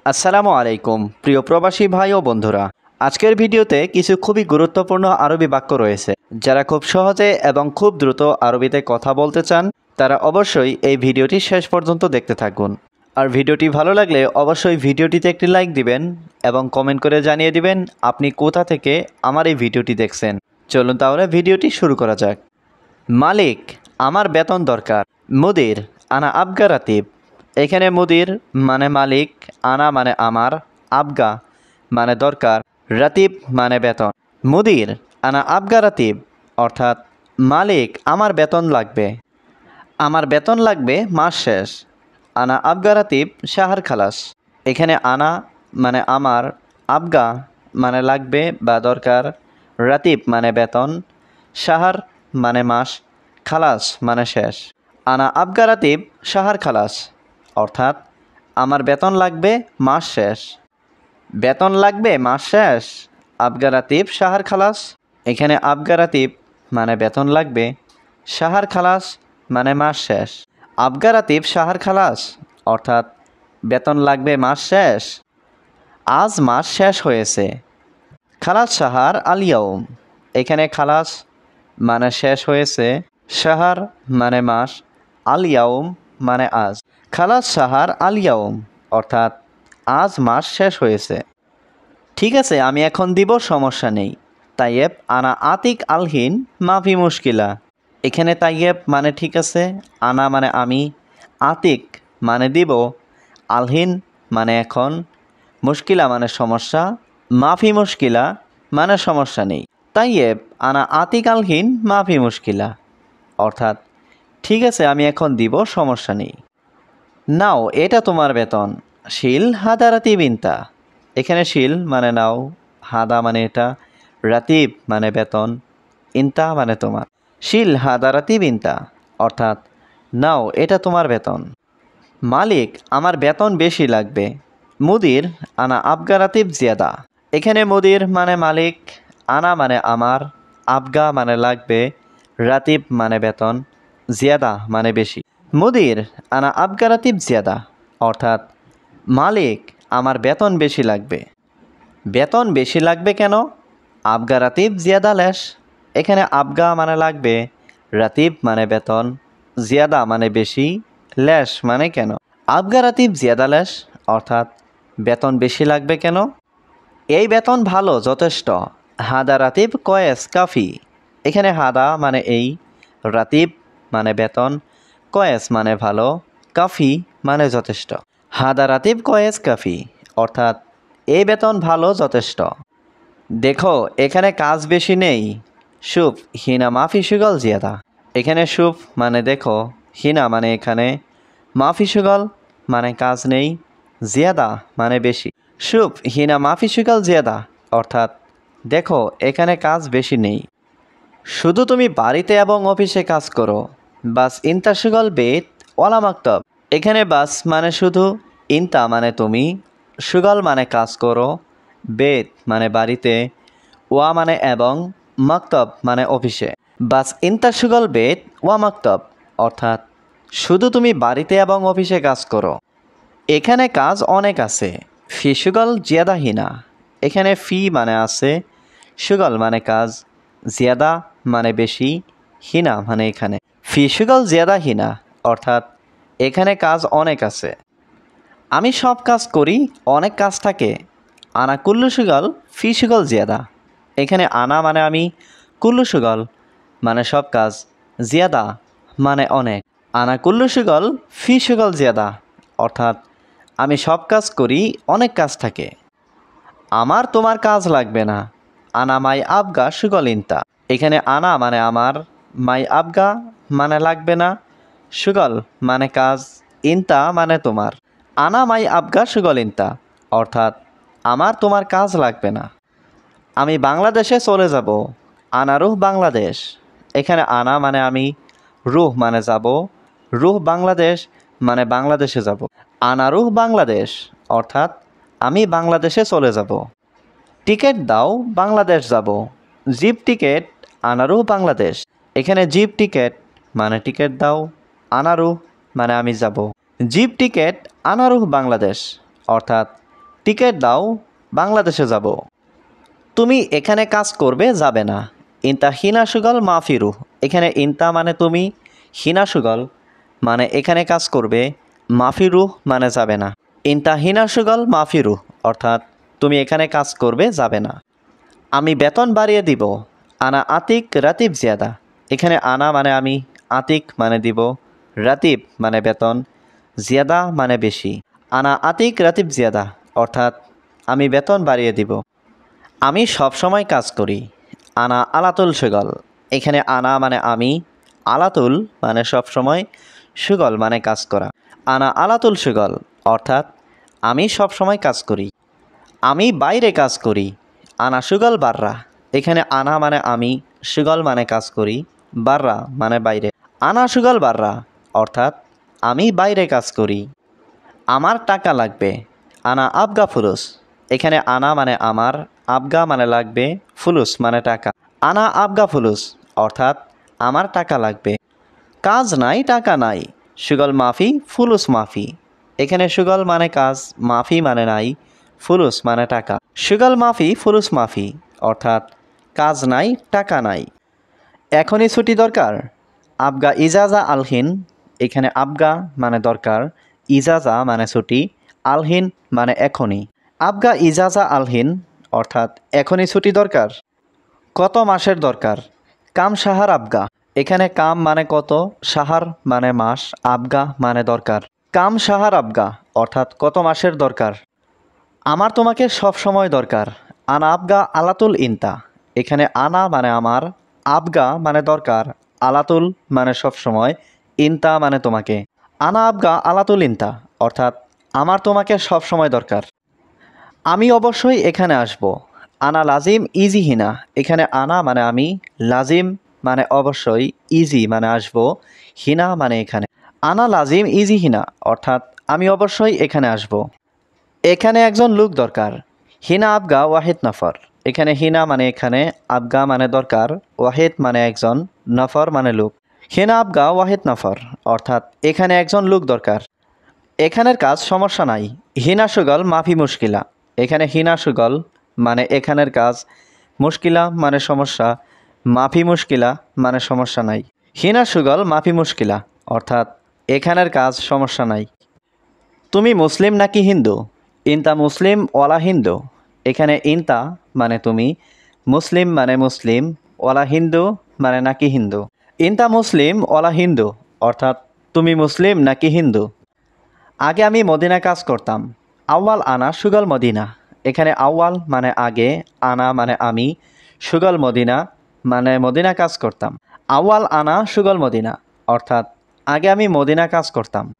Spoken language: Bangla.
আসসালামু আলাইকুম প্রিয় প্রবাসী ভাই ও বন্ধুরা। আজকের ভিডিওতে কিছু খুবই গুরুত্বপূর্ণ আরবি বাক্য রয়েছে। যারা খুব সহজে এবং খুব দ্রুত আরবিতে কথা বলতে চান তারা অবশ্যই এই ভিডিওটি শেষ পর্যন্ত দেখতে থাকুন। আর ভিডিওটি ভালো লাগলে অবশ্যই ভিডিওটিতে একটি লাইক দিবেন এবং কমেন্ট করে জানিয়ে দিবেন আপনি কোথা থেকে আমার এই ভিডিওটি দেখছেন। চলুন তাহলে ভিডিওটি শুরু করা যাক। মালিক, আমার বেতন দরকার। মুদির, আনা আবগা রাতিব। এখানে মুদির মানে মালিক, আনা মানে আমার, আবগা মানে দরকার, রাতিব মানে বেতন। মুদির, আনা আবগা রাতিব অর্থাৎ মালিক, আমার বেতন লাগবে। আমার বেতন লাগবে মাস শেষ। আনা আবগা রাতিব শাহর খালাস। এখানে আনা মানে আমার, আবগা মানে লাগবে বা দরকার, রাতিব মানে বেতন, শাহর মানে মাস, খালাস মানে শেষ। আনা আবগা রাতিব শাহর খালাস অর্থাৎ আমার বেতন লাগবে মাস শেষ। বেতন লাগবে মাস শেষ, আবগা রাতিব শাহর খালাস। এখানে আবগা রাতিব মানে বেতন লাগবে, শাহর খালাস মানে মাস শেষ। আবগা রাতিব শাহর খালাস অর্থাৎ বেতন লাগবে মাস শেষ। আজ মাস শেষ হয়েছে। খালাস শাহর আল ইয়াউম। এখানে খালাস মানে শেষ হয়েছে, শাহর মানে মাস, আল ইয়াউম মানে আজ। খালাস শাহর আল ইয়াউম অর্থাৎ আজ মাস শেষ হয়েছে। ঠিক আছে, আমি এখন দিব, সমস্যা নেই। তাইয়েব আনা আতিক আলহিন মাফি মুশকিলা। এখানে তাইয়েব মানে ঠিক আছে, আনা মানে আমি, আতিক মানে দিব, আলহিন মানে এখন, মুশকিলা মানে সমস্যা, মাফি মুশকিলা মানে সমস্যা নেই। তাইয়েব আনা আতিক আলহিন মাফি মুশকিলা অর্থাৎ ঠিক আছে, আমি এখন দিব, সমস্যা নেই। নাও, এটা তোমার বেতন। শিল হাদা রাতিব ইনতা। এখানে শিল মানে নাও, হাদা মানে এটা, রাতিব মানে বেতন, ইনতা মানে তোমার। শিল হাদা রাতিব ইনতা অর্থাৎ নাও, এটা তোমার বেতন। মালিক, আমার বেতন বেশি লাগবে। মুদির, আনা আবগা রাতিব জিয়াদা। এখানে মুদির মানে মালিক, আনা মানে আমার, আবগা মানে লাগবে, রাতিব মানে বেতন, জিয়াদা মানে বেশি। মুদির, আনা আবগা রাতিব জিয়াদা অর্থাৎ মালিক, আমার বেতন বেশি লাগবে। বেতন বেশি লাগবে কেন? আবগা রাতিব জিয়াদা লেশ। এখানে আবগা মানে লাগবে, রাতিব মানে বেতন, জিয়াদা মানে বেশি, লেশ মানে কেন। আবগা রাতিব জিয়াদা লেশ অর্থাৎ বেতন বেশি লাগবে কেন? এই বেতন ভালো, যথেষ্ট। হাদা রাতিব কয়েস কাফি। এখানে হাদা মানে এই, রাতিব মানে বেতন, কয়েস মানে ভালো, কাফি মানে যথেষ্ট। হাদা রাতিব কয়েস কাফি অর্থাৎ এই বেতন ভালো, যথেষ্ট। দেখো, এখানে কাজ বেশি নেই। শুভ হিনা মাফি সুগল জিয়াদা। এখানে শুভ মানে দেখো, হিনা মানে এখানে, মাফি সুগল মানে কাজ নেই, জিয়াদা মানে বেশি। শুভ হিনা মাফি সুগল জিয়াদা অর্থাৎ দেখো, এখানে কাজ বেশি নেই। শুধু তুমি বাড়িতে এবং অফিসে কাজ করো। বাস ইনতা সুগল বেত ওয়ালা মাকতব। এখানে বাস মানে শুধু, ইনতা মানে তুমি, সুগল মানে কাজ করো, বেত মানে বাড়িতে, ওয়া মানে এবং, মাকতব মানে অফিসে। বাস ইনতা সুগল বেত ওয়া মাকতব অর্থাৎ শুধু তুমি বাড়িতে এবং অফিসে কাজ করো। এখানে কাজ অনেক আছে। ফি সুগল জিয়াদা হিনা। এখানে ফি মানে আছে, সুগল মানে কাজ, জিয়াদা মানে বেশি, হিনা মানে এখানে। ফি সুগল জিয়াদা হিনা অর্থাৎ এখানে কাজ অনেক আছে। আমি সব কাজ করি, অনেক কাজ থাকে। আনা কুল্লু সুগল ফি সুগল জিয়াদা। এখানে আনা মানে আমি, কুল্লু সুগল মানে সব কাজ, জিয়াদা মানে অনেক। আনা কুল্লু সুগল ফি সুগল জিয়াদা অর্থাৎ আমি সব কাজ করি, অনেক কাজ থাকে। আমার তোমার কাজ লাগবে না। আনা মাই আবগা সুগল ইনতা। এখানে আনা মানে আমার, মাই আবগা মানে লাগবে না, সুগল মানে কাজ, ইনতা মানে তোমার। আনা মাই আবগা সুগল ইনতা অর্থাৎ আমার তোমার কাজ লাগবে না। আমি বাংলাদেশে চলে যাব। আনা রুহ বাংলাদেশ। এখানে আনা মানে আমি, রুহ মানে যাব, রুহ বাংলাদেশ মানে বাংলাদেশে যাব। আনা রুহ বাংলাদেশ অর্থাৎ আমি বাংলাদেশে চলে যাব। টিকিট দাও, বাংলাদেশ যাব। জিপ টিকিট আনা রুহ বাংলাদেশ। এখানে জিপ টিকিট মানে টিকিট দাও, আনা রুহ মানে আমি যাব। জিপ টিকিট আনা রুহ বাংলাদেশ অর্থাৎ টিকিট দাও, বাংলাদেশে যাব। তুমি এখানে কাজ করবে, যাবে না। ইনতা হিনা সুগল মাফিরু। এখানে ইনতা মানে তুমি, হিনা সুগল মানে এখানে কাজ করবে, মাফিরু মানে যাবে না। ইনতা হিনা সুগল মাফিরু অর্থাৎ তুমি এখানে কাজ করবে, যাবে না। আমি বেতন বাড়িয়ে দিব। আনা আতিক রাতিব জিয়াদা। এখানে আনা মানে আমি, আতিক মানে দিব, রাতিব মানে বেতন, জিয়াদা মানে বেশি। আনা আতিক রাতিব জিয়াদা অর্থাৎ আমি বেতন বাড়িয়ে দিব। আমি সব সময় কাজ করি। আনা আলাতুল সুগল। এখানে আনা মানে আমি, আলাতুল মানে সব সময়, সুগল মানে কাজ করা। আনা আলাতুল সুগল অর্থাৎ আমি সব সময় কাজ করি। আমি বাইরে কাজ করি। আনা সুগল বাররা। এখানে আনা মানে আমি, সুগল মানে কাজ করি, বাররা মানে বাইরে। আনা সুগল বাররা অর্থাৎ আমি বাইরে কাজ করি। আমার টাকা লাগবে। আনা আবগা ফুলুস। এখানে আনা মানে আমার, আবগা মানে লাগবে, ফুলুস মানে টাকা। আনা আবগা ফুলুস অর্থাৎ আমার টাকা লাগবে। কাজ নাই, টাকা নাই। সুগল মাফি, ফুলুস মাফি। এখানে সুগল মানে কাজ, মাফি মানে নাই, ফুলুস মানে টাকা। সুগল মাফি, ফুলুস মাফি অর্থাৎ কাজ নাই, টাকা নাই। এখনই ছুটি দরকার। আবগা ইজাজা আলহিন। এখানে আবগা মানে দরকার, ইজাজা মানে ছুটি, আলহিন মানে এখনই। আবগা ইজাজা আলহিন অর্থাৎ এখনই ছুটি দরকার। কত মাসের দরকার? কাম সাহার আবগা। এখানে কাম মানে কত, সাহার মানে মাস, আবগা মানে দরকার। কাম সাহার আবগা অর্থাৎ কত মাসের দরকার। আমার তোমাকে সব সময় দরকার। আনা আবগা আলাতুল ইনতা। এখানে আনা মানে আমার, আবগা মানে দরকার, আলাতুল মানে সব সময়, ইনতা মানে তোমাকে। আনা আবগা আলাতুল ইনতা অর্থাৎ আমার তোমাকে সব সময় দরকার। আমি অবশ্যই এখানে আসব। আনা লাজিম ইজি হিনা। এখানে আনা মানে আমি, লাজিম মানে অবশ্যই, ইজি মানে আসব, হিনা মানে এখানে। আনা লাজিম ইজি হিনা অর্থাৎ আমি অবশ্যই এখানে আসব। এখানে একজন লোক দরকার। হিনা আবগা ওয়াহিদ নফর। এখানে হিনা মানে এখানে, আবগা মানে দরকার, ওয়াহিদ মানে একজন, নফর মানে লোক। হিনা আবগা ওয়াহিদ নফর অর্থাৎ এখানে একজন লোক দরকার। এখানের কাজ সমস্যা নাই। হিনা সুগল মাফি মুশকিলা। এখানে হিনা সুগল মানে এখানের কাজ, মুশকিলা মানে সমস্যা, মাফি মুশকিলা মানে সমস্যা নাই। হিনা সুগল মাফি মুশকিলা অর্থাৎ এখানের কাজ সমস্যা নাই। তুমি মুসলিম নাকি হিন্দু? ইনতা মুসলিম ওয়ালা হিন্দু। এখানে ইনতা মানে তুমি, মুসলিম মানে মুসলিম, ওয়ালা হিন্দু মানে নাকি হিন্দু। ইনতা মুসলিম ওয়ালা হিন্দু অর্থাৎ তুমি মুসলিম নাকি হিন্দু। আগে আমি মদিনা কাজ করতাম। আউয়াল আনা সুগল মদিনা। এখানে আউয়াল মানে আগে, আনা মানে আমি, সুগল মদিনা মানে মদিনা কাজ করতাম। আউয়াল আনা সুগল মদিনা অর্থাৎ আগে আমি মদিনা কাজ করতাম।